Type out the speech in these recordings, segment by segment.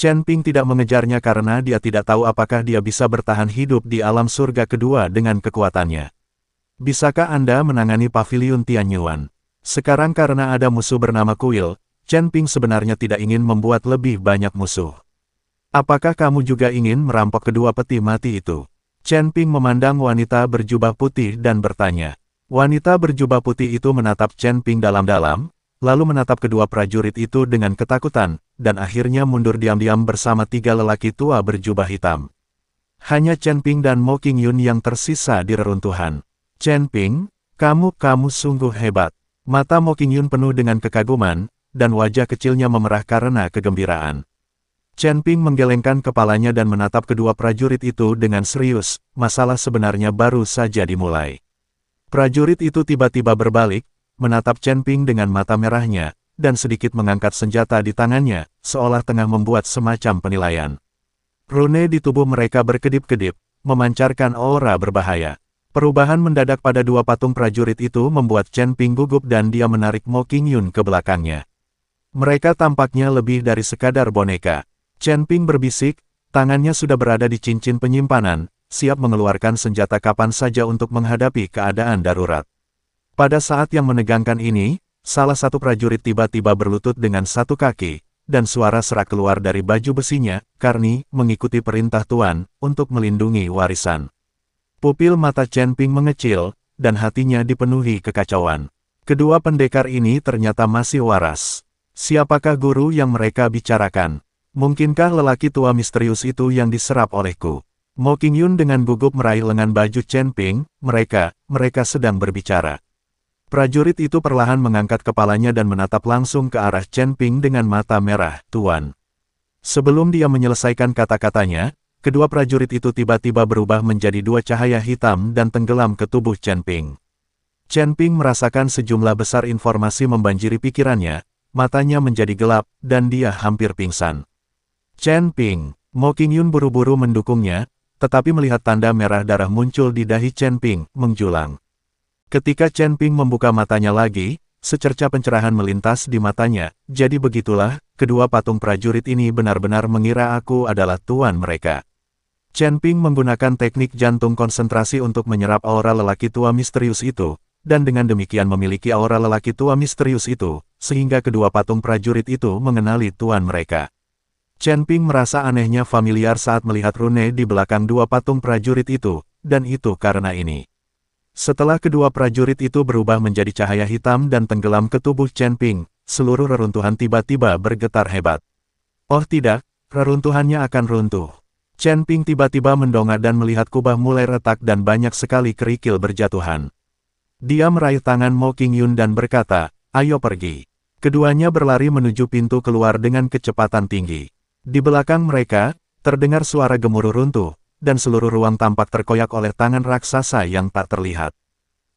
Chen Ping tidak mengejarnya karena dia tidak tahu apakah dia bisa bertahan hidup di alam surga kedua dengan kekuatannya. Bisakah Anda menangani pavilion Tianyuan? Sekarang karena ada musuh bernama Kuil, Chen Ping sebenarnya tidak ingin membuat lebih banyak musuh. Apakah kamu juga ingin merampok kedua peti mati itu? Chen Ping memandang wanita berjubah putih dan bertanya. Wanita berjubah putih itu menatap Chen Ping dalam-dalam, lalu menatap kedua prajurit itu dengan ketakutan, dan akhirnya mundur diam-diam bersama tiga lelaki tua berjubah hitam. Hanya Chen Ping dan Mo Qingyun yang tersisa di reruntuhan. Chen Ping, kamu sungguh hebat. Mata Mo Qingyun penuh dengan kekaguman, dan wajah kecilnya memerah karena kegembiraan. Chen Ping menggelengkan kepalanya dan menatap kedua prajurit itu dengan serius, masalah sebenarnya baru saja dimulai. Prajurit itu tiba-tiba berbalik, menatap Chen Ping dengan mata merahnya, dan sedikit mengangkat senjata di tangannya, seolah tengah membuat semacam penilaian. Rune di tubuh mereka berkedip-kedip, memancarkan aura berbahaya. Perubahan mendadak pada dua patung prajurit itu membuat Chen Ping gugup dan dia menarik Mo Qingyun ke belakangnya. Mereka tampaknya lebih dari sekadar boneka. Chen Ping berbisik, tangannya sudah berada di cincin penyimpanan, siap mengeluarkan senjata kapan saja untuk menghadapi keadaan darurat. Pada saat yang menegangkan ini, salah satu prajurit tiba-tiba berlutut dengan satu kaki, dan suara serak keluar dari baju besinya, Karni, mengikuti perintah Tuan, untuk melindungi warisan. Pupil mata Chen Ping mengecil, dan hatinya dipenuhi kekacauan. Kedua pendekar ini ternyata masih waras. Siapakah guru yang mereka bicarakan? Mungkinkah lelaki tua misterius itu yang diserap olehku? Mo Qingyun dengan gugup meraih lengan baju Chen Ping, mereka sedang berbicara. Prajurit itu perlahan mengangkat kepalanya dan menatap langsung ke arah Chen Ping dengan mata merah, Tuan. Sebelum dia menyelesaikan kata-katanya, kedua prajurit itu tiba-tiba berubah menjadi dua cahaya hitam dan tenggelam ke tubuh Chen Ping. Chen Ping merasakan sejumlah besar informasi membanjiri pikirannya, matanya menjadi gelap, dan dia hampir pingsan. Chen Ping, Mo Qingyun buru-buru mendukungnya, tetapi melihat tanda merah darah muncul di dahi Chen Ping, menjulang. Ketika Chen Ping membuka matanya lagi, secerca pencerahan melintas di matanya, jadi begitulah, kedua patung prajurit ini benar-benar mengira aku adalah tuan mereka. Chen Ping menggunakan teknik jantung konsentrasi untuk menyerap aura lelaki tua misterius itu, dan dengan demikian memiliki aura lelaki tua misterius itu, sehingga kedua patung prajurit itu mengenali tuan mereka. Chen Ping merasa anehnya familiar saat melihat rune di belakang dua patung prajurit itu, dan itu karena ini. Setelah kedua prajurit itu berubah menjadi cahaya hitam dan tenggelam ke tubuh Chen Ping, seluruh reruntuhan tiba-tiba bergetar hebat. Oh tidak, reruntuhannya akan runtuh. Chen Ping tiba-tiba mendongak dan melihat kubah mulai retak dan banyak sekali kerikil berjatuhan. Dia meraih tangan Mo Qingyun dan berkata, ayo pergi. Keduanya berlari menuju pintu keluar dengan kecepatan tinggi. Di belakang mereka, terdengar suara gemuruh runtuh, dan seluruh ruang tampak terkoyak oleh tangan raksasa yang tak terlihat.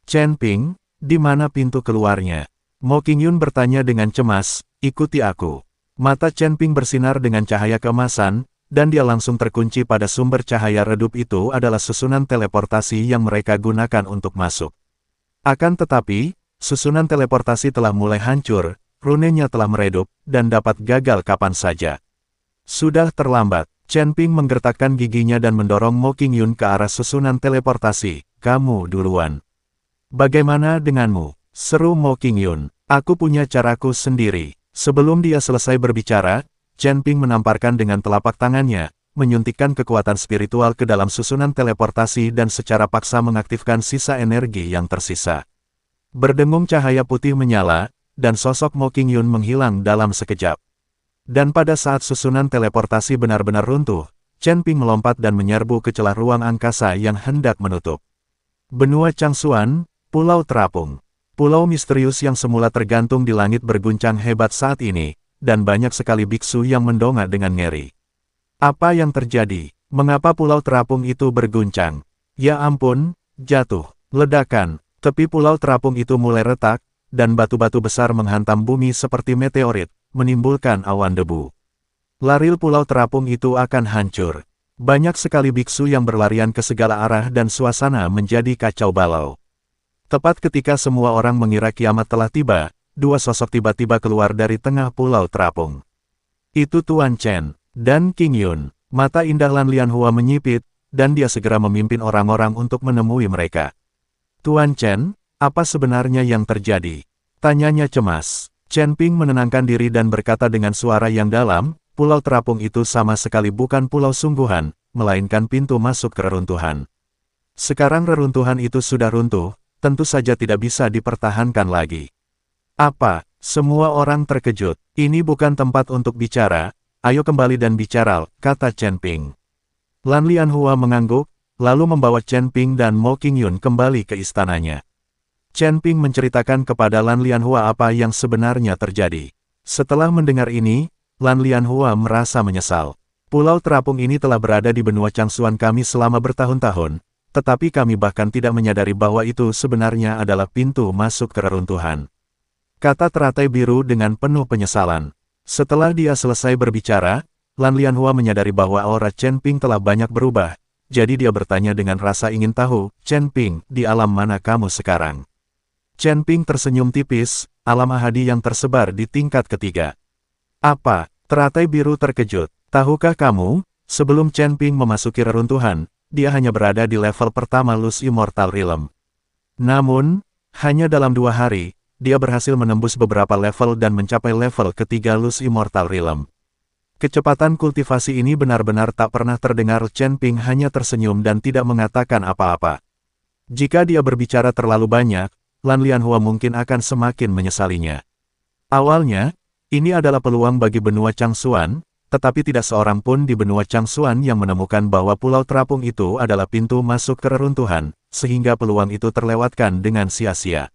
Chen Ping, di mana pintu keluarnya? Mo Qingyun bertanya dengan cemas, ikuti aku. Mata Chen Ping bersinar dengan cahaya keemasan, dan dia langsung terkunci pada sumber cahaya redup itu adalah susunan teleportasi yang mereka gunakan untuk masuk. Akan tetapi, susunan teleportasi telah mulai hancur, runenya telah meredup, dan dapat gagal kapan saja. Sudah terlambat, Chen Ping menggertakkan giginya dan mendorong Mo Qingyun ke arah susunan teleportasi, kamu duluan. Bagaimana denganmu? Seru Mo Qingyun, aku punya caraku sendiri. Sebelum dia selesai berbicara, Chen Ping menamparkan dengan telapak tangannya, menyuntikkan kekuatan spiritual ke dalam susunan teleportasi dan secara paksa mengaktifkan sisa energi yang tersisa. Berdengung cahaya putih menyala, dan sosok Mo Qingyun menghilang dalam sekejap. Dan pada saat susunan teleportasi benar-benar runtuh, Chen Ping melompat dan menyerbu ke celah ruang angkasa yang hendak menutup. Benua Changsuan, Pulau Terapung. Pulau misterius yang semula tergantung di langit berguncang hebat saat ini, dan banyak sekali biksu yang mendongak dengan ngeri. Apa yang terjadi? Mengapa pulau terapung itu berguncang? Ya ampun, jatuh, ledakan, tepi pulau terapung itu mulai retak, dan batu-batu besar menghantam bumi seperti meteorit, menimbulkan awan debu. Laril pulau terapung itu akan hancur. Banyak sekali biksu yang berlarian ke segala arah dan suasana menjadi kacau balau. Tepat ketika semua orang mengira kiamat telah tiba, dua sosok tiba-tiba keluar dari tengah pulau terapung. Itu Tuan Chen. Dan King Yun. Mata indah Lan Lianhua menyipit, dan dia segera memimpin orang-orang untuk menemui mereka. Tuan Chen, apa sebenarnya yang terjadi? Tanyanya cemas. Chen Ping menenangkan diri dan berkata dengan suara yang dalam, pulau terapung itu sama sekali bukan pulau sungguhan, melainkan pintu masuk ke reruntuhan. Sekarang reruntuhan itu sudah runtuh, tentu saja tidak bisa dipertahankan lagi. Apa? Semua orang terkejut. Ini bukan tempat untuk bicara, ayo kembali dan bicara, kata Chen Ping. Lan Lianhua mengangguk, lalu membawa Chen Ping dan Mo Qingyun kembali ke istananya. Chen Ping menceritakan kepada Lan Lianhua apa yang sebenarnya terjadi. Setelah mendengar ini, Lan Lianhua merasa menyesal. Pulau terapung ini telah berada di benua Changsuan kami selama bertahun-tahun, tetapi kami bahkan tidak menyadari bahwa itu sebenarnya adalah pintu masuk ke reruntuhan. Kata teratai biru dengan penuh penyesalan. Setelah dia selesai berbicara, Lan Lianhua menyadari bahwa aura Chen Ping telah banyak berubah, jadi dia bertanya dengan rasa ingin tahu, Chen Ping, di alam mana kamu sekarang? Chen Ping tersenyum tipis, alam ahadi yang tersebar di tingkat ketiga. Apa? Teratai biru terkejut. Tahukah kamu, sebelum Chen Ping memasuki reruntuhan, dia hanya berada di level pertama Luz Immortal Realm. Namun, hanya dalam 2 hari, dia berhasil menembus beberapa level dan mencapai level ketiga Luz Immortal Realm. Kecepatan kultivasi ini benar-benar tak pernah terdengar. Chen Ping hanya tersenyum dan tidak mengatakan apa-apa. Jika dia berbicara terlalu banyak, Lan Lianhua mungkin akan semakin menyesalinya. Awalnya, ini adalah peluang bagi benua Changsuan, tetapi tidak seorang pun di benua Changsuan yang menemukan bahwa pulau terapung itu adalah pintu masuk ke reruntuhan, sehingga peluang itu terlewatkan dengan sia-sia.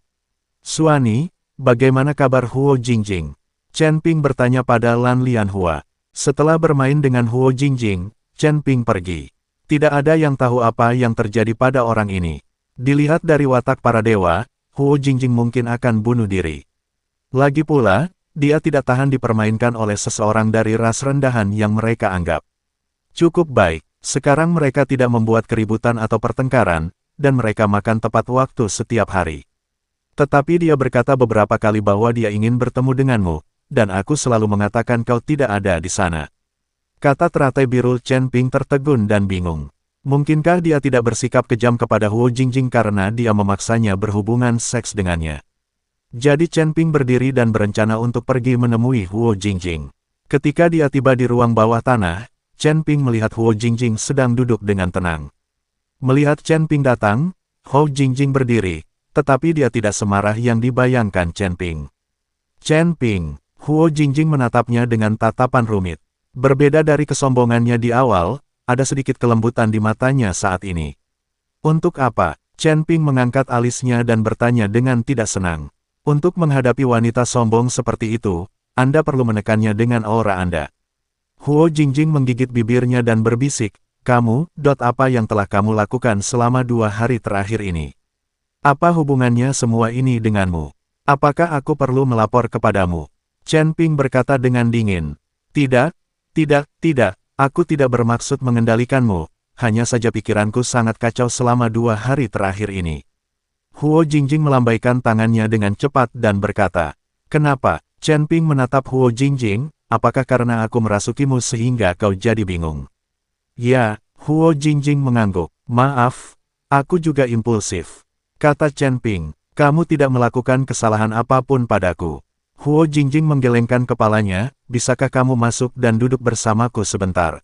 Suani, bagaimana kabar Huo Jingjing? Chen Ping bertanya pada Lan Lianhua. Setelah bermain dengan Huo Jingjing, Chen Ping pergi. Tidak ada yang tahu apa yang terjadi pada orang ini. Dilihat dari watak para dewa, Huo Jingjing mungkin akan bunuh diri. Lagi pula, dia tidak tahan dipermainkan oleh seseorang dari ras rendahan yang mereka anggap. Cukup baik, sekarang mereka tidak membuat keributan atau pertengkaran, dan mereka makan tepat waktu setiap hari. Tetapi dia berkata beberapa kali bahwa dia ingin bertemu denganmu, dan aku selalu mengatakan kau tidak ada di sana. Kata teratai biru. Chen Ping tertegun dan bingung. Mungkinkah dia tidak bersikap kejam kepada Huo Jingjing karena dia memaksanya berhubungan seks dengannya? Jadi Chen Ping berdiri dan berencana untuk pergi menemui Huo Jingjing. Ketika dia tiba di ruang bawah tanah, Chen Ping melihat Huo Jingjing sedang duduk dengan tenang. Melihat Chen Ping datang, Huo Jingjing berdiri, tetapi dia tidak semarah yang dibayangkan Chen Ping. Chen Ping, Huo Jingjing menatapnya dengan tatapan rumit. Berbeda dari kesombongannya di awal, ada sedikit kelembutan di matanya saat ini. Untuk apa? Chen Ping mengangkat alisnya dan bertanya dengan tidak senang. Untuk menghadapi wanita sombong seperti itu, Anda perlu menekannya dengan aura Anda. Huo Jingjing menggigit bibirnya dan berbisik, kamu, apa yang telah kamu lakukan selama 2 hari terakhir ini? Apa hubungannya semua ini denganmu? Apakah aku perlu melapor kepadamu? Chen Ping berkata dengan dingin. Tidak, aku tidak bermaksud mengendalikanmu, hanya saja pikiranku sangat kacau selama 2 hari terakhir ini. Huo Jingjing melambaikan tangannya dengan cepat dan berkata, kenapa? Chen Ping menatap Huo Jingjing, apakah karena aku merasukimu sehingga kau jadi bingung? Ya, Huo Jingjing mengangguk, maaf, aku juga impulsif. Kata Chen Ping, kamu tidak melakukan kesalahan apapun padaku. Huo Jingjing menggelengkan kepalanya, bisakah kamu masuk dan duduk bersamaku sebentar?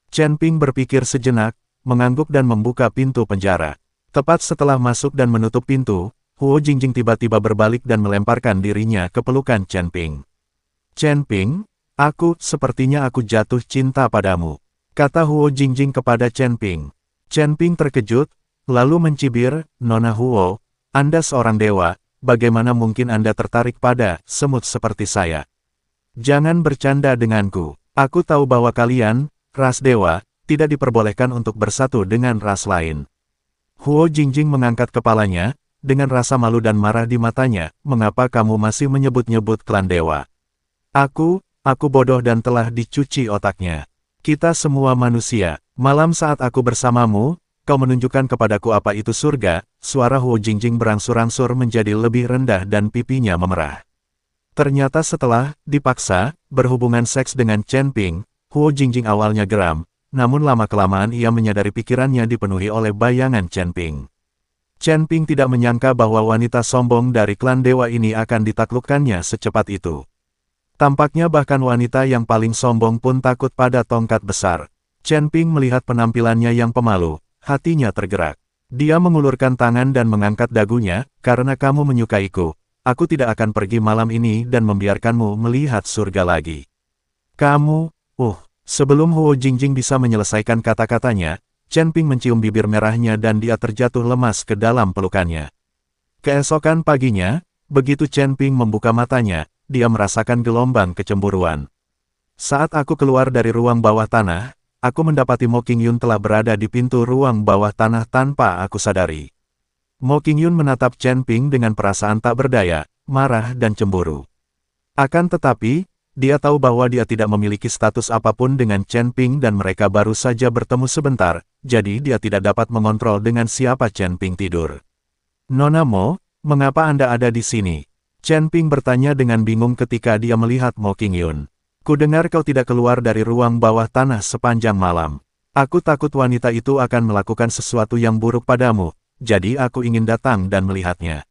Chen Ping berpikir sejenak, mengangguk dan membuka pintu penjara. Tepat setelah masuk dan menutup pintu, Huo Jingjing tiba-tiba berbalik dan melemparkan dirinya ke pelukan Chen Ping. Chen Ping, sepertinya aku jatuh cinta padamu. Kata Huo Jingjing kepada Chen Ping. Chen Ping terkejut, lalu mencibir, Nona Huo, Anda seorang dewa, bagaimana mungkin Anda tertarik pada semut seperti saya? Jangan bercanda denganku. Aku tahu bahwa kalian, ras dewa, tidak diperbolehkan untuk bersatu dengan ras lain. Huo Jingjing mengangkat kepalanya, dengan rasa malu dan marah di matanya, mengapa kamu masih menyebut-nyebut klan dewa? Aku bodoh dan telah dicuci otaknya. Kita semua manusia, malam saat aku bersamamu, kau menunjukkan kepadaku apa itu surga. Suara Huo Jingjing berangsur-angsur menjadi lebih rendah dan pipinya memerah. Ternyata setelah dipaksa berhubungan seks dengan Chen Ping, Huo Jingjing awalnya geram, namun lama-kelamaan ia menyadari pikirannya dipenuhi oleh bayangan Chen Ping. Chen Ping tidak menyangka bahwa wanita sombong dari klan dewa ini akan ditaklukkannya secepat itu. Tampaknya bahkan wanita yang paling sombong pun takut pada tongkat besar. Chen Ping melihat penampilannya yang pemalu, hatinya tergerak. Dia mengulurkan tangan dan mengangkat dagunya, karena kamu menyukaiku, aku tidak akan pergi malam ini dan membiarkanmu melihat surga lagi. Kamu, sebelum Huo Jingjing bisa menyelesaikan kata-katanya, Chen Ping mencium bibir merahnya dan dia terjatuh lemas ke dalam pelukannya. Keesokan paginya, begitu Chen Ping membuka matanya, dia merasakan gelombang kecemburuan. Saat aku keluar dari ruang bawah tanah, aku mendapati Mo Qingyun telah berada di pintu ruang bawah tanah tanpa aku sadari. Mo Qingyun menatap Chen Ping dengan perasaan tak berdaya, marah dan cemburu. Akan tetapi, dia tahu bahwa dia tidak memiliki status apapun dengan Chen Ping dan mereka baru saja bertemu sebentar, jadi dia tidak dapat mengontrol dengan siapa Chen Ping tidur. Nona Mo, mengapa Anda ada di sini? Chen Ping bertanya dengan bingung ketika dia melihat Mo Qingyun. Kudengar kau tidak keluar dari ruang bawah tanah sepanjang malam. Aku takut wanita itu akan melakukan sesuatu yang buruk padamu, jadi aku ingin datang dan melihatnya.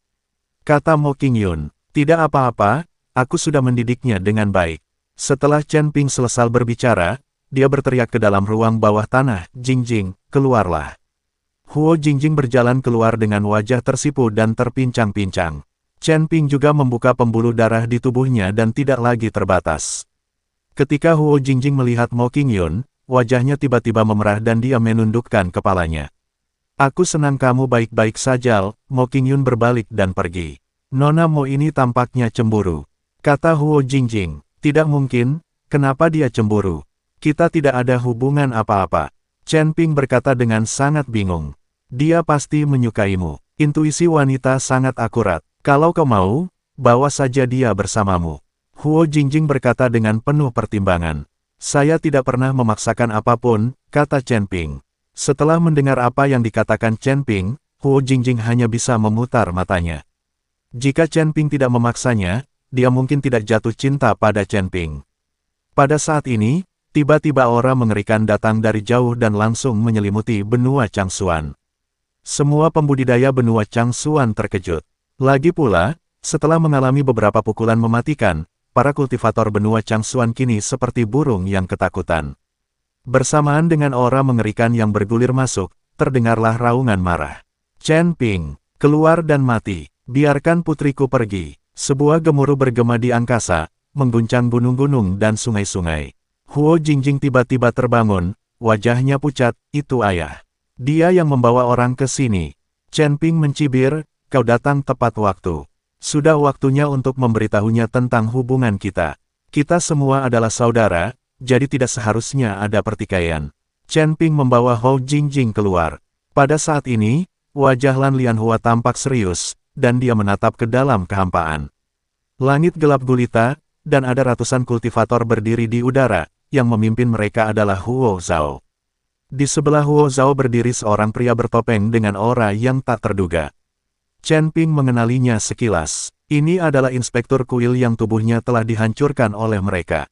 Kata Mo Qingyun, tidak apa-apa, aku sudah mendidiknya dengan baik. Setelah Chen Ping selesai berbicara, dia berteriak ke dalam ruang bawah tanah, Jingjing, keluarlah. Huo Jingjing berjalan keluar dengan wajah tersipu dan terpincang-pincang. Chen Ping juga membuka pembuluh darah di tubuhnya dan tidak lagi terbatas. Ketika Huo Jingjing melihat Mo Qingyun, wajahnya tiba-tiba memerah dan dia menundukkan kepalanya. Aku senang kamu baik-baik saja, Mo Qingyun berbalik dan pergi. Nona Mo ini tampaknya cemburu. Kata Huo Jingjing, tidak mungkin, kenapa dia cemburu? Kita tidak ada hubungan apa-apa. Chen Ping berkata dengan sangat bingung. Dia pasti menyukaimu. Intuisi wanita sangat akurat. Kalau kau mau, bawa saja dia bersamamu. Huo Jingjing berkata dengan penuh pertimbangan. Saya tidak pernah memaksakan apapun, kata Chen Ping. Setelah mendengar apa yang dikatakan Chen Ping, Huo Jingjing hanya bisa memutar matanya. Jika Chen Ping tidak memaksanya, dia mungkin tidak jatuh cinta pada Chen Ping. Pada saat ini, tiba-tiba aura mengerikan datang dari jauh dan langsung menyelimuti benua Changsuan. Semua pembudidaya benua Changsuan terkejut. Lagi pula, setelah mengalami beberapa pukulan mematikan, para kultivator benua Changsuan kini seperti burung yang ketakutan. Bersamaan dengan aura mengerikan yang bergulir masuk, terdengarlah raungan marah. Chen Ping, keluar dan mati, biarkan putriku pergi. Sebuah gemuruh bergema di angkasa, mengguncang gunung-gunung dan sungai-sungai. Huo Jingjing tiba-tiba terbangun, wajahnya pucat, itu ayah. Dia yang membawa orang ke sini. Chen Ping mencibir, kau datang tepat waktu. Sudah waktunya untuk memberitahunya tentang hubungan kita. Kita semua adalah saudara, jadi tidak seharusnya ada pertikaian. Chen Ping membawa Huo Jingjing keluar. Pada saat ini, wajah Lan Lianhua tampak serius, dan dia menatap ke dalam kehampaan. Langit gelap gulita, dan ada ratusan kultivator berdiri di udara, yang memimpin mereka adalah Huo Zhao. Di sebelah Huo Zhao berdiri seorang pria bertopeng dengan aura yang tak terduga. Chen Ping mengenalinya sekilas. Ini adalah inspektur kuil yang tubuhnya telah dihancurkan oleh mereka.